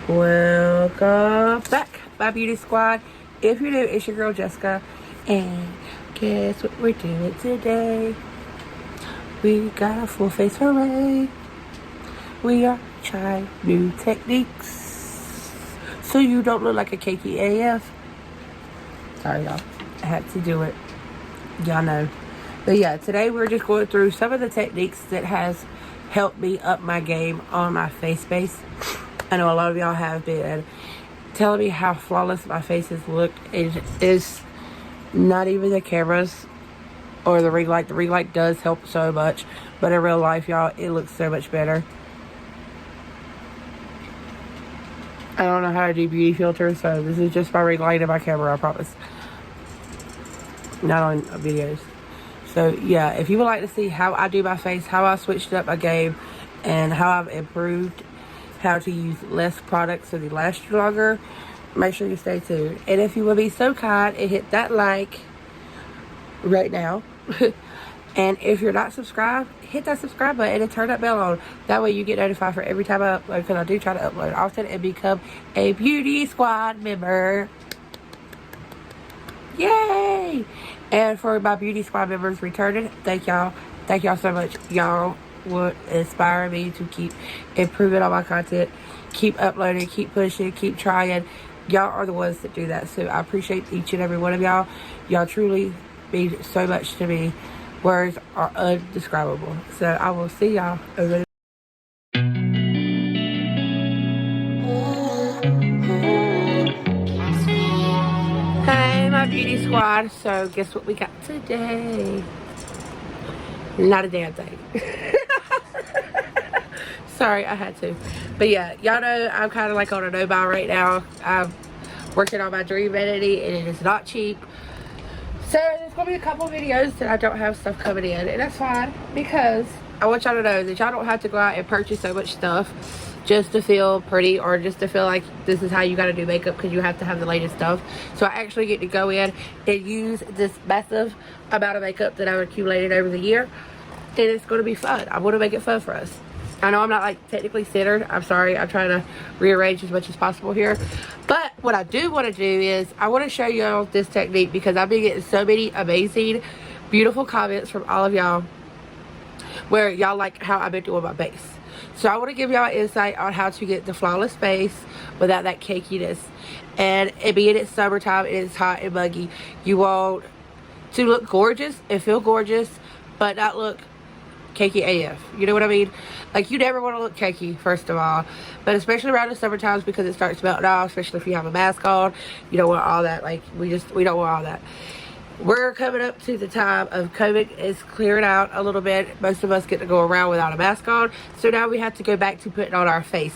Welcome back, my beauty squad. If you're new, it's your girl Jessica, and guess what we're doing today? We got a full face array. We are trying new techniques so you don't look like a cakey AF. Sorry y'all, I had to do it. Y'all know. But yeah, today we're just going through some of the techniques that has helped me up my game on my face base. I know a lot of y'all have been telling me how flawless my face has looked. It is not even the cameras or the ring light. The ring light does help so much, but in real life, y'all, it looks so much better. I don't know how to do beauty filters, so this is just my ring light and my camera, I promise. Not on videos. So yeah, if you would like to see how I do my face, how I switched up my game, and how I've improved how to use less products so they last you longer, make sure you stay tuned. And if you will be so kind and hit that like right now. And if you're not subscribed, hit that subscribe button and turn that bell on. That way you get notified for every time I upload, because I do try to upload often and become a beauty squad member. Yay! And for my beauty squad members returning, thank y'all so much. Y'all would inspire me to keep improving on my content, keep uploading, keep pushing, keep trying. Y'all are the ones that do that, so I appreciate each and every one of y'all. Y'all truly mean so much to me. Words are undescribable. So I will see y'all over Hey, my beauty squad. So guess what we got today? Not a damn thing. Sorry, I had to. But yeah, y'all know I'm kind of like on a no-buy right now. I'm working on my dream vanity, and it is not cheap. So there's going to be a couple videos that I don't have stuff coming in, and that's fine, because I want y'all to know that y'all don't have to go out and purchase so much stuff just to feel pretty, or just to feel like this is how you got to do makeup, because you have to have the latest stuff. So I actually get to go in and use this massive amount of makeup that I've accumulated over the year, and it's going to be fun. I want to make it fun for us. I know I'm not like technically centered. I'm sorry. I'm trying to rearrange as much as possible here. But what I do want to do is I want to show y'all this technique, because I've been getting so many amazing, beautiful comments from all of y'all where y'all like how I've been doing my base. So I want to give y'all insight on how to get the flawless face without that cakiness. And it being it's summertime, it is hot and muggy. You want to look gorgeous and feel gorgeous, but not look cakey AF. You know what I mean? Like, you never want to look cakey, first of all, but especially around the summer times, because it starts melting off, especially if you have a mask on. You don't want all that. Like, we don't want all that. We're coming up to the time of COVID is clearing out a little bit. Most of us get to go around without a mask on, so now we have to go back to putting on our face.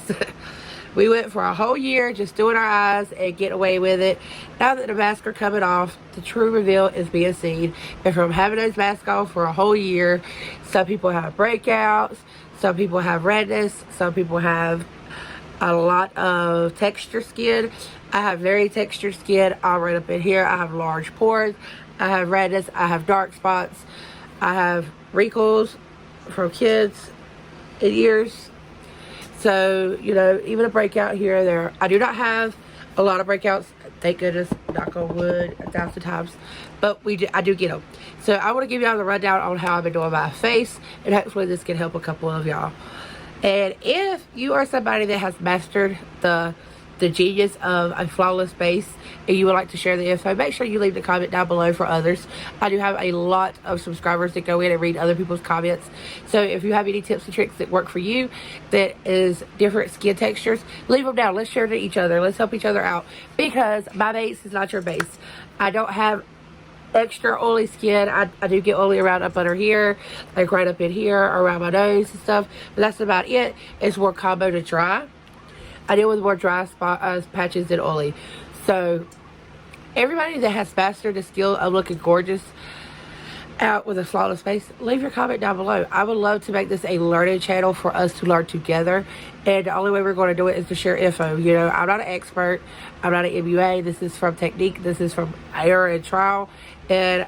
We went for a whole year just doing our eyes and getting away with it. Now that the masks are coming off, the true reveal is being seen. And from having those masks on for a whole year, some people have breakouts, some people have redness, some people have a lot of texture skin. I have very textured skin all right up in here. I have large pores, I have redness, I have dark spots, I have wrinkles from kids and years. So, you know, even a breakout here or there. I do not have a lot of breakouts, thank goodness, knock on wood 1,000 times, but I do get them. So I want to give y'all the rundown on how I've been doing my face, and hopefully this can help a couple of y'all. And if you are somebody that has mastered the genius of a flawless base, and you would like to share the info, make sure you leave the comment down below for others. I do have a lot of subscribers that go in and read other people's comments. So if you have any tips and tricks that work for you, that is different skin textures, leave them down. Let's share to each other. Let's help each other out, because my base is not your base. I don't have extra oily skin. I do get oily around up under here, like right up in here, around my nose and stuff, but that's about it. It's more combo to dry. I deal with more dry spot patches than oily. So everybody that has mastered the skill of looking gorgeous out with a flawless face, leave your comment down below. I would love to make this a learning channel for us to learn together, and the only way we're going to do it is to share info. You know, I'm not an expert, I'm not an MUA. This is from technique, this is from error and trial, and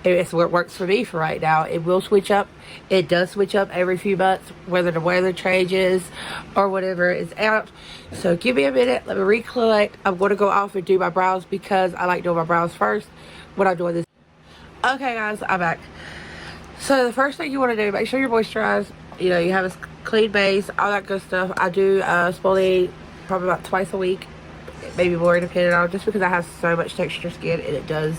It's what works for me for right now. It will switch up. It does switch up every few months, whether the weather changes or whatever is out. So give me a minute. Let me recollect. I'm going to go off and do my brows because I like doing my brows first when I'm doing this. Okay, guys, I'm back. So the first thing you want to do, make sure you're moisturized. You know, you have a clean base, all that good stuff. I do exfoliate probably about twice a week, maybe more depending on, just because I have so much texture skin and it does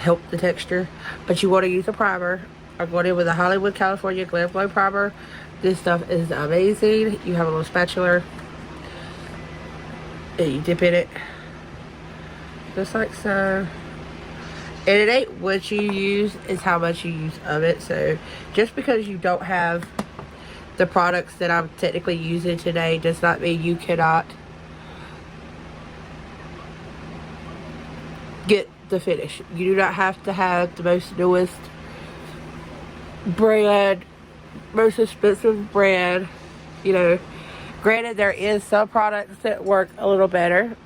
help the texture. But you want to use a primer. I'm going in with a Hollywood California Glam Glow primer. This stuff is amazing. You have a little spatula and you dip in it just like so. And it ain't what you use, it's how much you use of it. So just because you don't have the products that I'm technically using today does not mean you cannot get the finish. You do not have to have the most newest brand, most expensive brand. You know, granted, there is some products that work a little better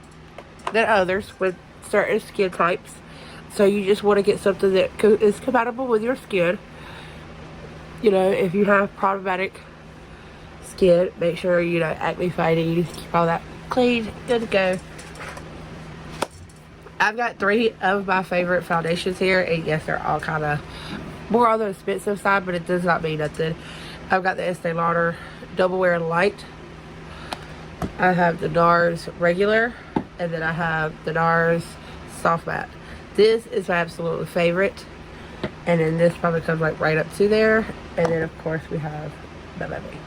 than others with certain skin types. So you just want to get something that is compatible with your skin. You know, if you have problematic skin, make sure, you know, acne fighting, you just keep all that clean, good to go. I've got 3 of my favorite foundations here, and yes, they're all kind of more on the expensive side, but it does not mean nothing. I've got the Estee Lauder Double Wear Light. I have the NARS Regular, and then I have the NARS Soft Matte. This is my absolute favorite, and then this probably comes like right up to there, and then of course we have the baby.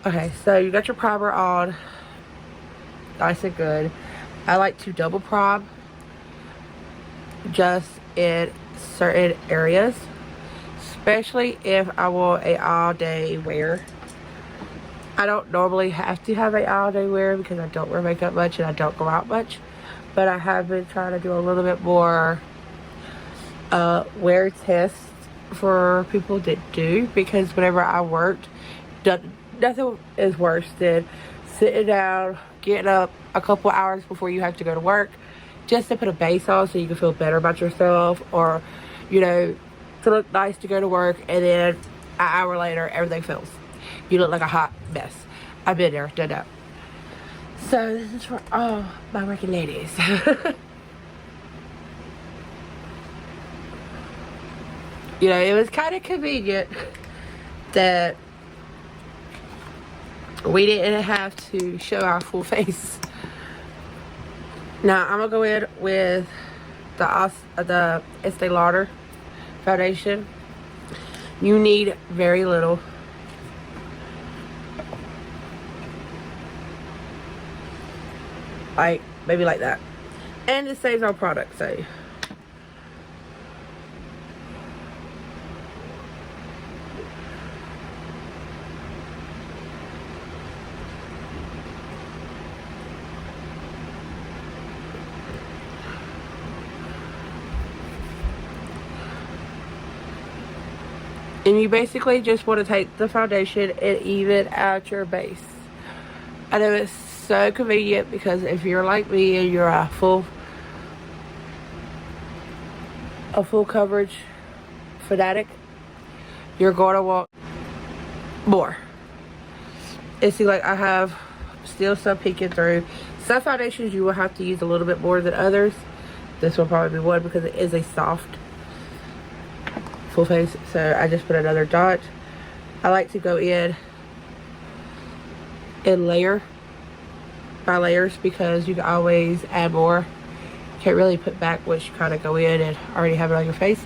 Okay, so you got your primer on, nice and good. I like to double prime just in certain areas, especially if I want a all day wear. I don't normally have to have a all day wear because I don't wear makeup much and I don't go out much. But I have been trying to do a little bit more wear tests for people that do, because whenever I worked, nothing is worse than sitting down, getting up a couple hours before you have to go to work just to put a base on so you can feel better about yourself, or, you know, to look nice to go to work, and then an hour later everything fails. You look like a hot mess. I've been there, done that. So this is for all my working ladies. You know, it was kind of convenient that we didn't have to show our full face. Now I'm gonna go in with the Estee Lauder foundation. You need very little. Like maybe like that, and it saves on product. So and you basically just want to take the foundation and even out your base. I know it's so convenient because if you're like me and you're a full coverage fanatic, you're going to want more. And see, like I have still some peeking through. Some foundations you will have to use a little bit more than others. This will probably be one because it is a soft full face. So I just put another dot. I like to go in and layer by layers because you can always add more. You can't really put back once you kind of go in and already have it on your face.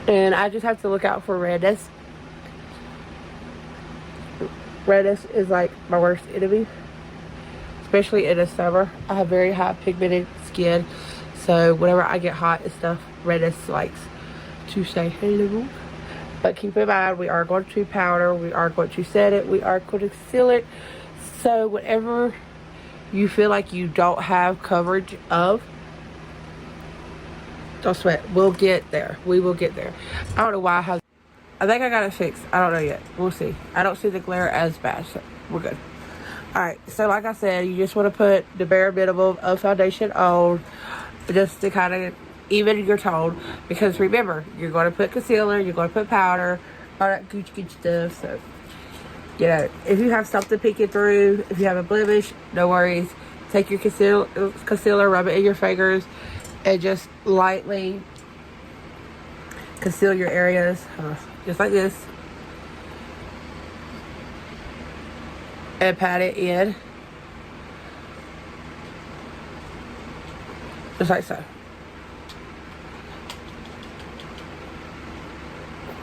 And I just have to look out for redness. Redness is like my worst enemy, especially in the summer. I have very high pigmented skin, so whenever I get hot and stuff, redness likes to say hello. But keep in mind, we are going to powder, we are going to set it, we are going to seal it. So whatever you feel like you don't have coverage of, don't sweat. We'll get there. We will get there. I don't know why I think I got it fixed. I don't know yet. We'll see. I don't see the glare as bad, so we're good. Alright, so like I said, you just want to put the bare minimum of foundation on just to kind of even your tone, because remember, you're going to put concealer, you're going to put powder, all that gooch stuff. So, you know, if you have something peeking through, if you have a blemish, no worries. Take your concealer, rub it in your fingers, and just lightly conceal your areas, just like this, and pat it in, just like so.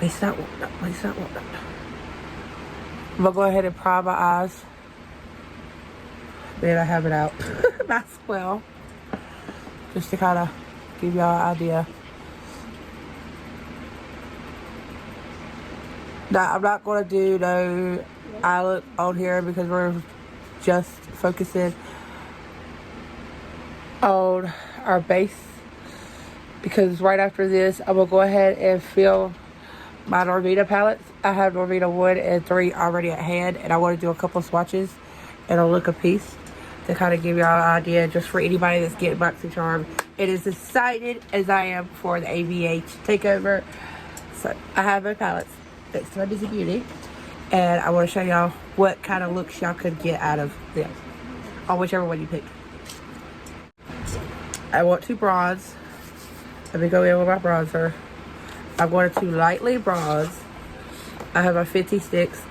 Waste not, want not, waste not, want not. I'm gonna go ahead and prime my eyes. Then I have it out. Might as well, just to kind of give y'all an idea. Now, I'm not going to do no eye look on here because we're just focusing on our base. Because right after this, I'm going to go ahead and fill my Norvina palettes. I have Norvina 1 and 3 already at hand, and I want to do a couple swatches and a look a piece to kind of give y'all an idea, just for anybody that's getting BoxyCharm and as excited as I am for the ABH takeover. So I have my palettes next to my Busy Beauty, and I want to show y'all what kind of looks y'all could get out of them on whichever one you pick. I want to bronze. Let me go in with my bronzer. I'm going to lightly bronze. I have my 56.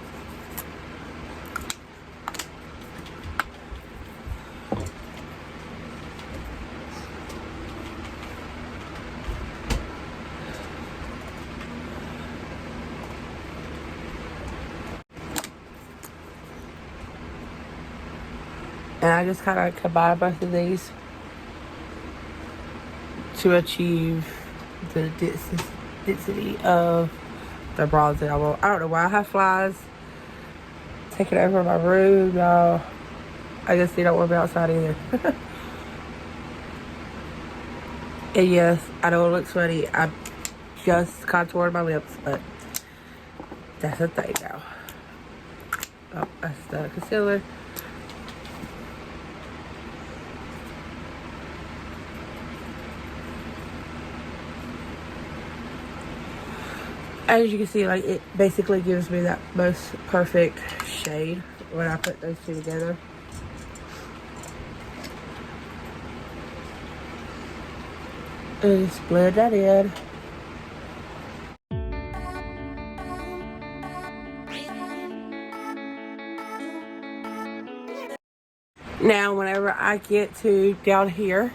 And I just kind of combine both of these to achieve the density of the bronze that I want. I don't know why I have flies taking over my room, y'all. I guess they don't want me outside either. And yes, I know it looks funny. I just contoured my lips, but that's the thing now. Oh, that's the concealer. As you can see, like, it basically gives me that most perfect shade when I put those two together. And just blend that in. Now, whenever I get to down here,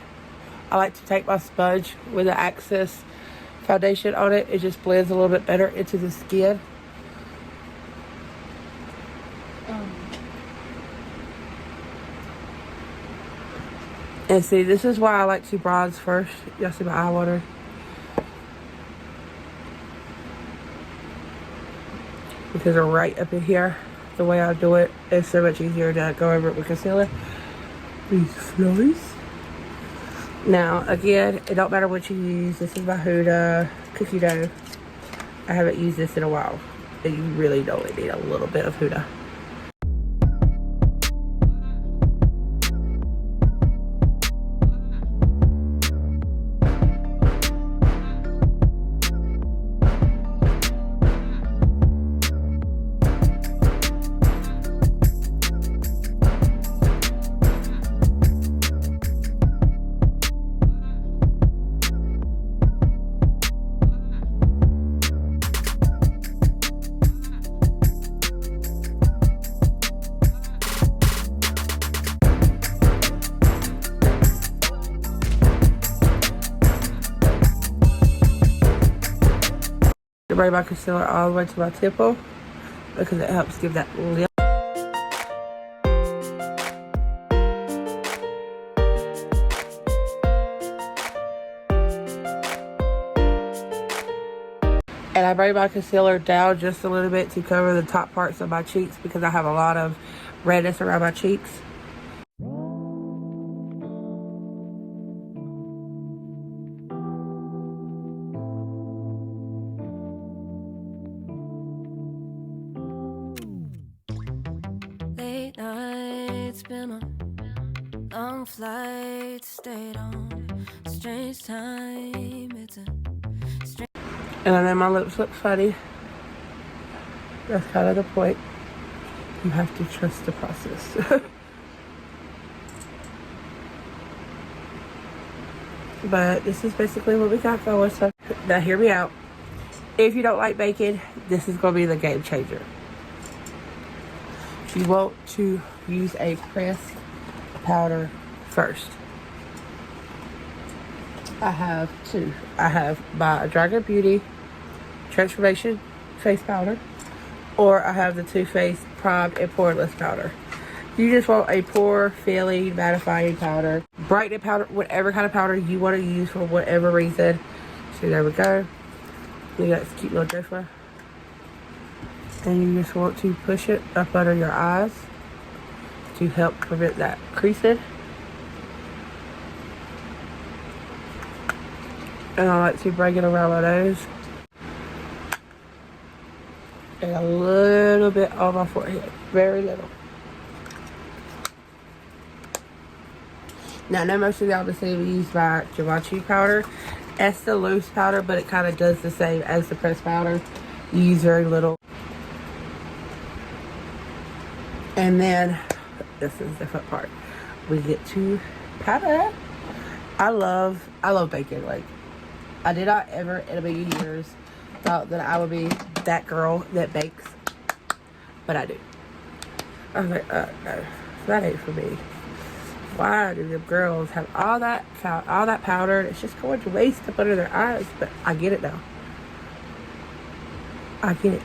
I like to take my sponge with the Access foundation on it. It just blends a little bit better into the skin. And see, this is why I like to bronze first. Y'all see my eye water? Because they're right up in here. The way I do it, it's so much easier to go over it with concealer. These flows. Now, again, it don't matter what you use. This is my Huda cookie dough. I haven't used this in a while. But you really only need a little bit of Huda. Bring my concealer all the way to my temple because it helps give that lip. And I bring my concealer down just a little bit to cover the top parts of my cheeks because I have a lot of redness around my cheeks. Late nights, been on long flights, stayed on strange time. It's a And I know my lips look funny. That's kind of the point. You have to trust the process. But this is basically what we got going. So now hear me out. If you don't like bacon, this is going to be the game changer. You want to use a pressed powder first. I have two. I have my Dragon Beauty Transformation Face Powder, or I have the Too Faced Primed and Poreless Powder. You just want a pore filling mattifying powder, brightening powder, whatever kind of powder you want to use for whatever reason. So there we go. You got this cute little drizzler. And you just want to push it up under your eyes to help prevent that creasing. And I like to bring it around my nose. And a little bit on my forehead. Very little. Now I know most of y'all have seen me use my Givenchy powder. That's the loose powder, but it kind of does the same as the pressed powder. You use very little. And then, this is the fun part. We get to powder. I love bacon. Like, I did not ever in a million years thought that I would be that girl that bakes. But I do. I was like, no, that ain't for me. Why do the girls have all that powder? It's just going to waste up under their eyes. But I get it now. I get it.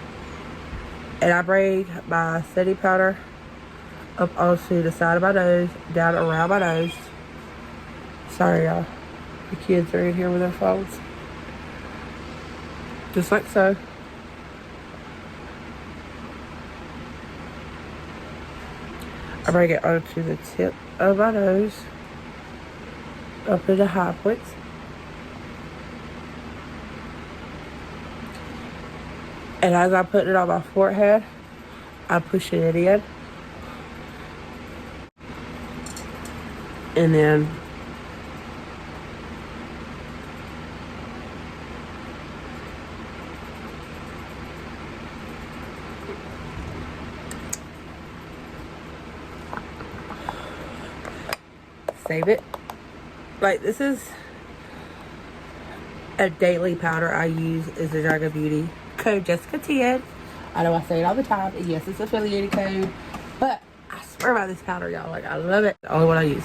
And I bring my setting powder up onto the side of my nose, down around my nose. Sorry, y'all. The kids are in here with their phones. Just like so. I bring it onto the tip of my nose, up to the high points. And as I put it on my forehead, I push it in. And then save it. Like, this is a daily powder I use is the Dragon Beauty code Jessica 10. I know I say it all the time, and yes, it's affiliated code, but I swear by this powder, y'all. Like, I love it. The only one I use.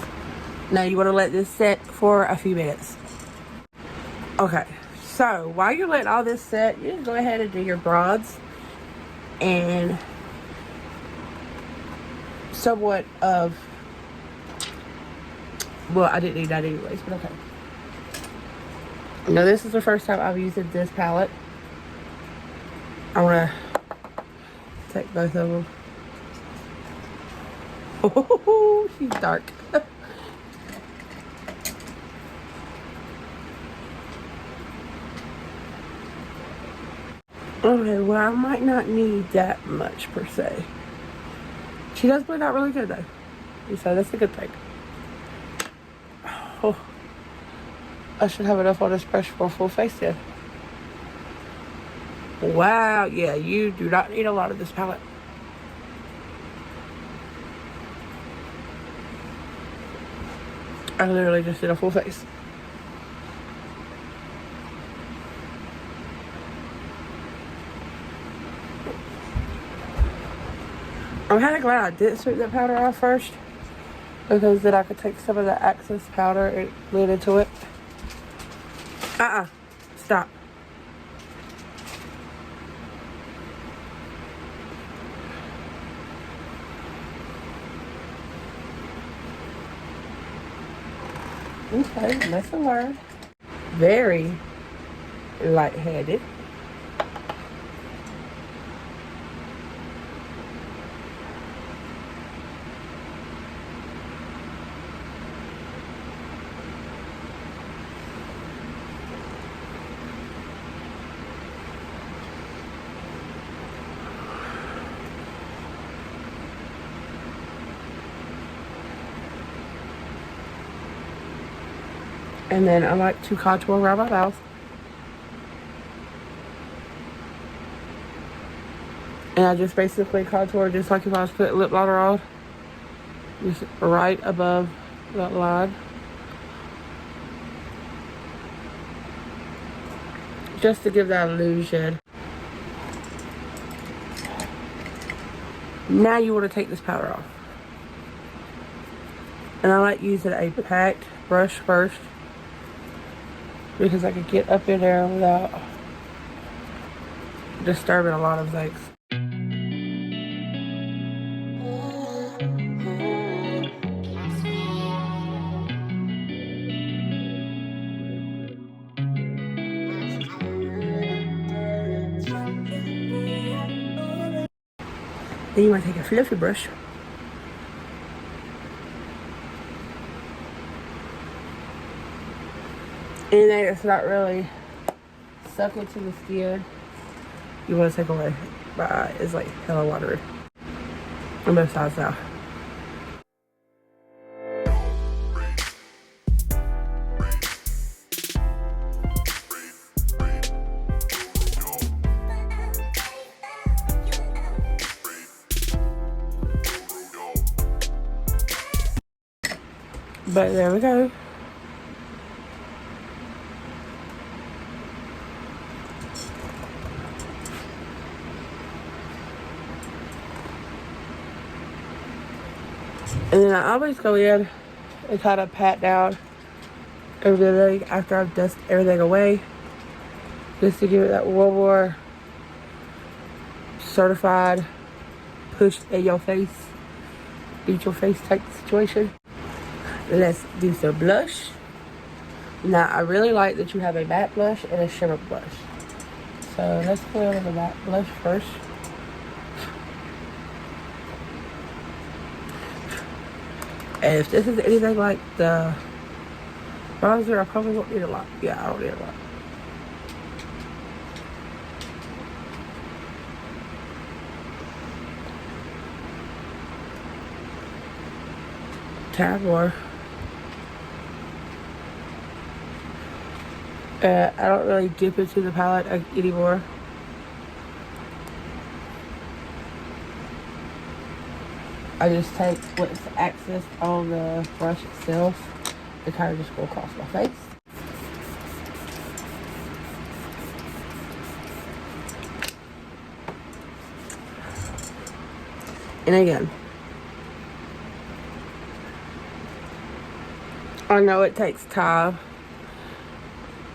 Now you want to let this set for a few minutes. Okay, so while you're letting all this set, you just go ahead and do your bronze and somewhat of, well, I didn't need that anyways, but okay. Now this is the first time I've used this palette. I want to take both of them. Oh, she's dark. Okay, well, I might not need that much per se. She does blend out really good though, so that's a good thing. Oh, I should have enough on this brush for a full face then. Wow, yeah, you do not need a lot of this palette. I literally just did a full face. I'm kind of glad I didn't sweep that powder off first, because then I could take some of the excess powder and blend into it. Stop. Okay, lesson learned. Very light-handed. And then I like to contour around my mouth. And I just basically contour just like if I was putting lip liner on. Just right above that line. Just to give that illusion. Now you want to take this powder off. And I like using a packed brush first, because I can get up in there without disturbing a lot of things. Then you want to take a fluffy brush and then it's not really suck into the skin. You want to take away. My eye is like hella watery on both sides now. But there we go. And then I always go in and kind of pat down everything after I've dusted everything away, just to give it that one more certified push in your face, beat your face type situation. Let's do some blush. Now I really like that you have a matte blush and a shimmer blush. So let's go in with the matte blush first. And if this is anything like the bronzer, I probably won't need a lot. Yeah, I don't need a lot. Tad more. I don't really dip into the palette anymore. I just take what's accessed on the brush itself and kind of just go across my face. And again, I know it takes time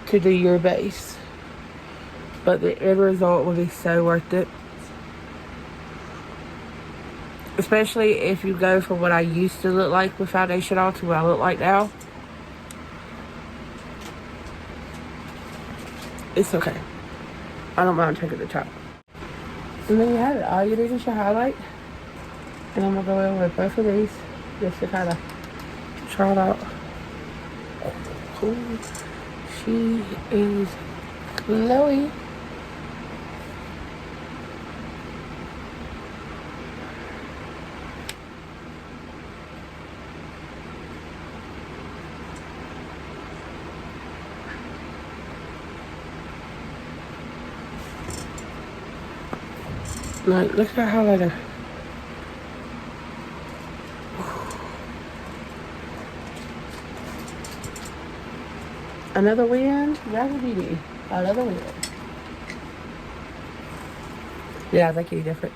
to do your base, but the end result will be so worth it. Especially if you go from what I used to look like with foundation on to what I look like now. It's okay. I don't mind taking the time. And then you have it. All you need is your highlight. And I'm going to go in with both of these just to kind of try it out. Oh, she is glowy. Like, look at that highlighter. Another win, raggedy. Another win. Yeah, I think you different.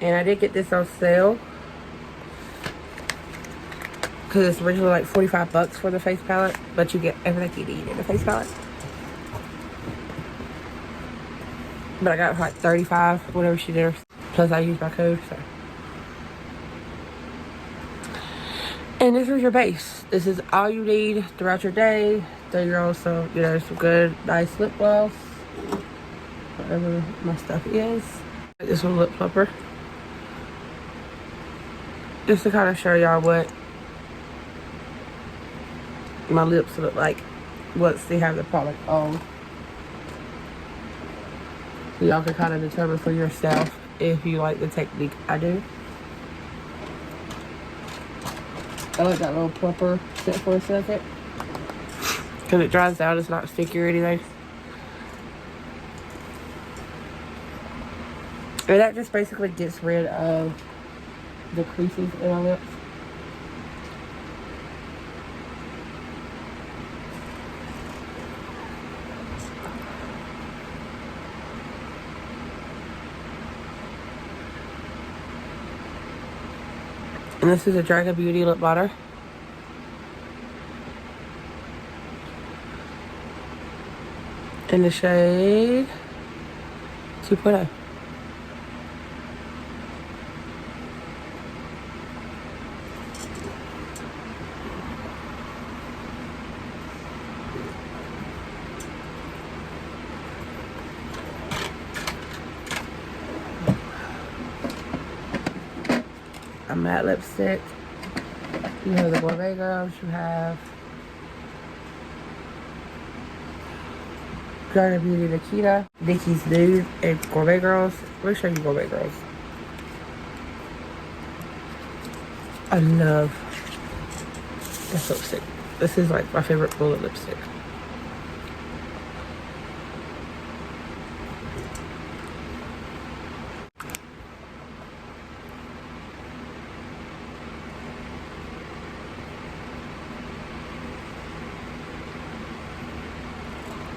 And I did get this on sale because it's originally like 45 bucks for the face palette, but you get everything you need in the face palette. But I got it for like 35, whatever she did. Plus I used my code, so. And this is your base. This is all you need throughout your day. Then you're also, you know, some good, nice lip gloss. Whatever my stuff is. This one lip plumper. Just to kind of show y'all what my lips look like once they have the product on. So y'all can kind of determine for yourself if you like the technique I do. I like that little plumper set for a second. Because it dries out, it's not sticky or anything. And that just basically gets rid of the creases in our lips. And this is a Dragon Beauty lip liner. In the shade 2.0. A matte lipstick. You have the Gourmet Girls. You have Dragon Beauty Nikita, Nikki's Nude, and Gourmet Girls. Let me show you Gourmet Girls. I love this lipstick. This is like my favorite bullet lipstick.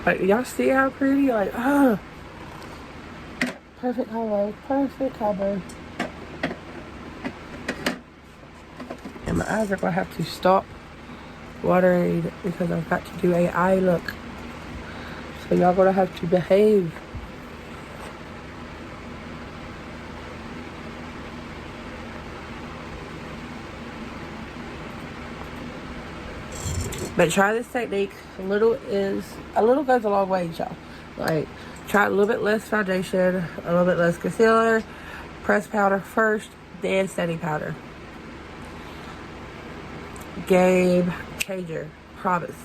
Like, y'all see how pretty? Like, perfect combo, perfect combo. And my eyes are gonna have to stop watering because I've got to do an eye look. So y'all gonna have to behave. But try this technique. A little goes a long way, y'all. Like, try a little bit less foundation, a little bit less concealer, press powder first, then setting powder. Game changer, promise.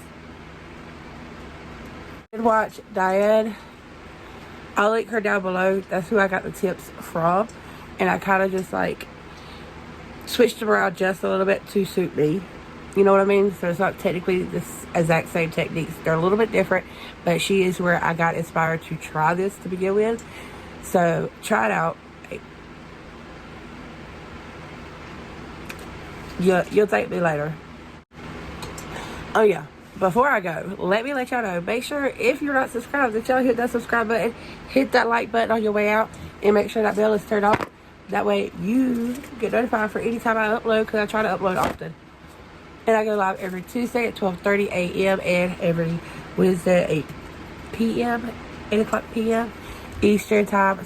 And watch Diane. I'll link her down below. That's who I got the tips from. And I kind of just like switched them around just a little bit to suit me. You know what I mean? So it's not technically the exact same techniques. They're a little bit different, but she is where I got inspired to try this to begin with. So try it out. You'll thank me later. Oh yeah, before I go, let y'all know, make sure if you're not subscribed that y'all hit that subscribe button, hit that like button on your way out, and make sure that bell is turned off. That way you get notified for any time I upload, because I try to upload often. And I go live every Tuesday at 12:30 a.m. and every Wednesday at 8 p.m., 8 o'clock p.m. Eastern time.